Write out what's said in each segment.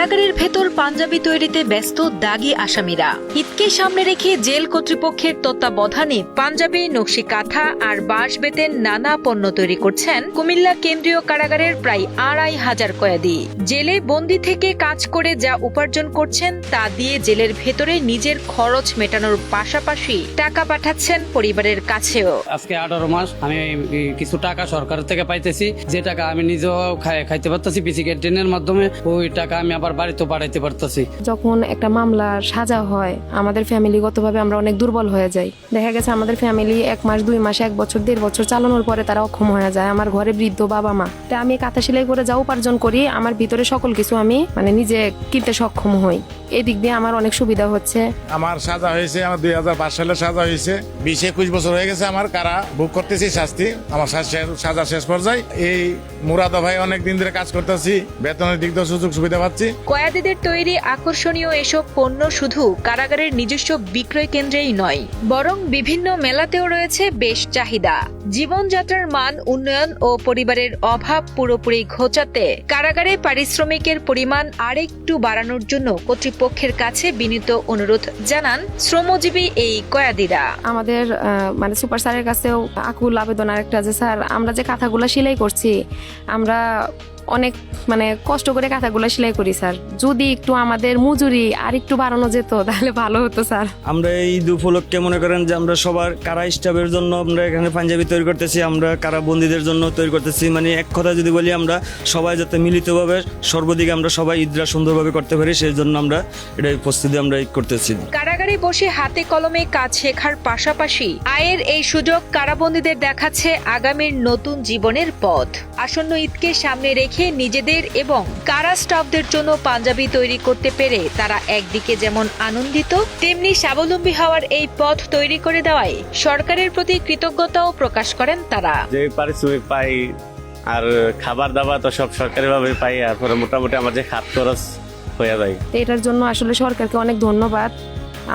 কারাগারের ভেতর পাঞ্জাবি তৈরিতে ব্যস্ত দাগী আসামিরা। ঈদকে সামনে রেখে জেল কর্তৃপক্ষের তত্ত্বাবধানে পাঞ্জাবি, নকশি কাঁথা আর বাঁশ বেতের নানা পণ্য তৈরি করছেন কুমিল্লা কেন্দ্রীয় কারাগারের প্রায় ২৫০০ কয়েদি। জেলে বন্দি থেকে কাজ করে যা উপার্জন করছেন তা দিয়ে জেলের ভেতরে নিজের খরচ মেটানোর পাশাপাশি টাকা পাঠাচ্ছেন পরিবারের কাছেও। আজকে 18 মাস আমি কিছু টাকা সরকার থেকে পাইতেছি, যে টাকা আমি নিজেও খাইতে পারতেছি পিসি ক্যান্টিনের মাধ্যমে, ওই টাকা আমি আবার বাড়িতে পাঠাইতে পারতেছি। যখন একটা মামলার সাজা হয় আমাদের ফ্যামিলিগতভাবে আমরা অনেক দুর্বল হয়ে যাই। দেখা গেছে আমাদের ফ্যামিলি 1 মাস 2 মাস 1 বছর 1.5 বছর চালানোর পরে তারা অক্ষম হয়ে যায়। আমার ঘরে বৃদ্ধ বাবা মা, তা আমি কাঁথা সেলাই করে যা উপার্জন করি আমার ভিতরে সকল কিছু আমি নিজে কিনতে সক্ষম হই। এই দিক দিয়ে আমার অনেক সুবিধা হচ্ছে। আমার সাজা হয়েছে, আমার 2005 সালে সাজা হয়েছে, 20-21 বছর হয়ে গেছে আমার কারা ভোগ করতেছি শাস্তি। আমার সাজা শেষ পর্যায়ে। এই মুরাদ ভাই অনেক দিন ধরে কাজ করতেছি, বেতনের দিক দিয়ে সুযোগ সুবিধা পাচ্ছি। কয়েদিদের তৈরি আকর্ষণীয় এসব পণ্য শুধু কারাগারের নিজস্ব বিক্রয় কেন্দ্রেই নয়, বরং বিভিন্ন মেলাতেও রয়েছে বেশ চাহিদা। জীবনযাত্রার মান উন্নয়ন ও পরিবারের অভাব পুরোপুরি ঘোচাতে কারাগারে পারিশ্রমিকের পরিমাণ আরেকটু বাড়ানোর জন্য কর্তৃপক্ষের কাছে বিনীত অনুরোধ জানান শ্রমজীবী এই কয়েদিরা। আমাদের সুপার স্যারের কাছেও আকুল আবেদন আরেকটা যে স্যার, আমরা যে কাঁথাগুলো সেলাই করছি আমরা অনেক কষ্ট করে কাঁথাগুলো সেলাই করি স্যার, যদি একটু আমাদের মজুরি আর একটু বাড়ানো যেত তাহলে ভালো হতো স্যার। আমরা এই উপলক্ষে মনে করেন যে আমরা সবার কারা স্টাফের জন্য আমরা এখানে পাঞ্জাবি তৈরি করতেছি, আমরা কারা বন্দীদের জন্য তৈরি করতেছি। এক কথা যদি বলি, আমরা সবাই যাতে মিলিতভাবে সর্বদিকে আমরা সবাই ঈদরা সুন্দরভাবে করতে পারি, সেই জন্য আমরা এটাই প্রস্তুতি আমরা করতেছি। কারাগারে বসে হাতে কলমে কাজ শেখার পাশাপাশি আয়ের এই সুযোগ কারাবন্দীদের দেখাচ্ছে আগামীর নতুন জীবনের পথ। আসন্ন ঈদকে সামনে রেখে নিজেদের এবং কারা স্টাফদের জন্য পাঞ্জাবি তৈরি করতে পেরে তারা একদিকে যেমন আনন্দিত, তেমনি স্বাবলম্বী হওয়ার এই পথ তৈরি করে দেওয়ায় সরকারের প্রতি কৃতজ্ঞতাও প্রকাশ করেন তারা। যে পারিশ্রমিক পাই আর খাবার দাবার তো সব সরকারি ভাবে পাই, আর পরে মোটামুটি আমার যে হাত খরচ হয়ে যায়। এটার জন্য আসলে সরকারকে অনেক ধন্যবাদ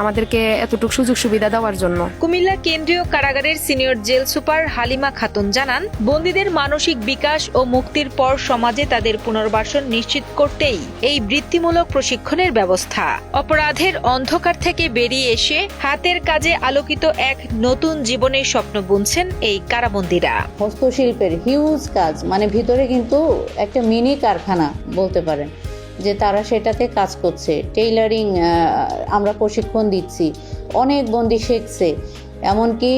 আমাদেরকে এতটুকু সুযোগ সুবিধা দেওয়ার জন্য। কুমিল্লা কেন্দ্রীয় কারাগারের senior jail super Halima Khatun জানান, বন্দীদের মানসিক বিকাশ ও মুক্তির পর সমাজে তাদের পুনর্বাসন নিশ্চিত করতেই এই বৃত্তিমূলক প্রশিক্ষণের ব্যবস্থা। অপরাধের অন্ধকার থেকে বেরিয়ে এসে হাতের কাজে আলোকিত এক নতুন জীবনের স্বপ্ন বুনছেন এই কারাবন্দীরা। হস্তশিল্পের হিউজ কাজ, ভিতরে কিন্তু একটা মিনি কারখানা বলতে পারেন যে তারা সেটাতে কাজ করছে। টেইলারিং আমরা প্রশিক্ষণ দিচ্ছি, অনেক বন্দী শিখছে। এমনকি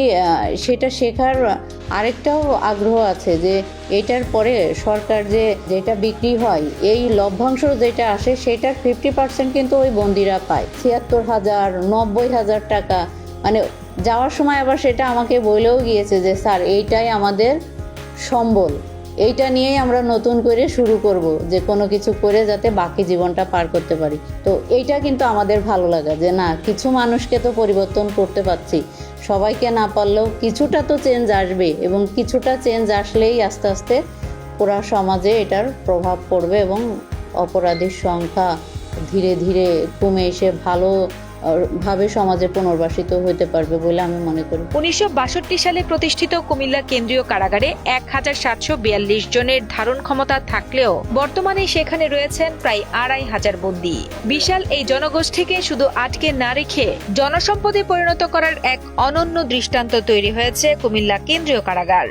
সেটা শেখার আরেকটাও আগ্রহ আছে যে এটার পরে সরকার যেটা বিক্রি হয়, এই লভ্যাংশ যেটা আসে সেটার 50% কিন্তু ওই বন্দীরা পায়। ৭৬,০০০, ৯০,০০০ টাকা। যাওয়ার সময় আবার সেটা আমাকে বলেও গিয়েছে যে স্যার, এইটাই আমাদের সম্বল, এইটা নিয়েই আমরা নতুন করে শুরু করব, যে কোনো কিছু করে যাতে বাকি জীবনটা পার করতে পারি। তো এইটা কিন্তু আমাদের ভালো লাগা যে না, কিছু মানুষকে তো পরিবর্তন করতে পারছি, সবাইকে না পারলেও কিছুটা তো চেঞ্জ আসবে, এবং কিছুটা চেঞ্জ আসলেই আস্তে আস্তে পুরা সমাজে এটার প্রভাব পড়বে এবং অপরাধীর সংখ্যা ধীরে ধীরে কমে এসে ভালোভাবে সমাজে পুনর্বাসিত হতে পারবে বলে আমি মনে করি। 1962 সালে প্রতিষ্ঠিত কুমিল্লা কেন্দ্রীয় কারাগারে 1742 জনের ধারণ ক্ষমতা থাকলেও বর্তমানে সেখানে রয়েছেন প্রায় 2500 বন্দী। বিশাল এই জনগোষ্ঠীকে শুধু আটকে না রেখে জনসম্পদে পরিণত করার এক অনন্য দৃষ্টান্ত তৈরি হয়েছে কুমিল্লা কেন্দ্রীয় কারাগার।